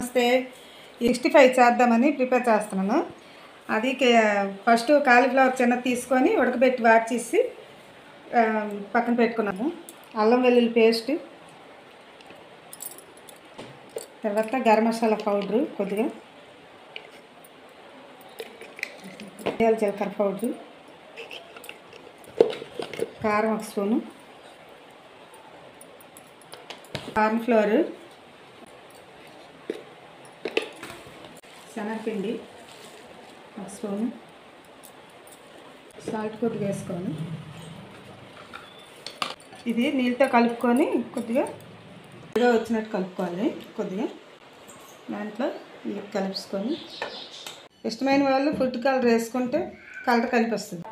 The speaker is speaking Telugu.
నమస్తే 65 చేద్దామని ప్రిపేర్ చేస్తున్నాను. అది ఫస్ట్ కాలీఫ్లవర్ చిన్నది తీసుకొని ఉడకబెట్టి వాట్ చేసి పక్కన పెట్టుకున్నాము. అల్లం వెల్లుల్లి పేస్ట్, తర్వాత గరం మసాలా పౌడరు కొద్దిగా, జీలకర్ర పౌడరు, కారం 1 స్పూను, కార్న్ఫ్లవర్, శనగపిండి 1 స్పూను, సాల్ట్ కొద్దిగా వేసుకోవాలి. ఇది నీళ్ళతో కలుపుకొని కొద్దిగా వచ్చినట్టు కలుపుకోవాలి. కొద్దిగా దాంట్లో ఇది కలుపుకొని, ఇష్టమైన వాళ్ళు ఫుడ్ కలర్ వేసుకుంటే కలర్ కలిపి వస్తుంది.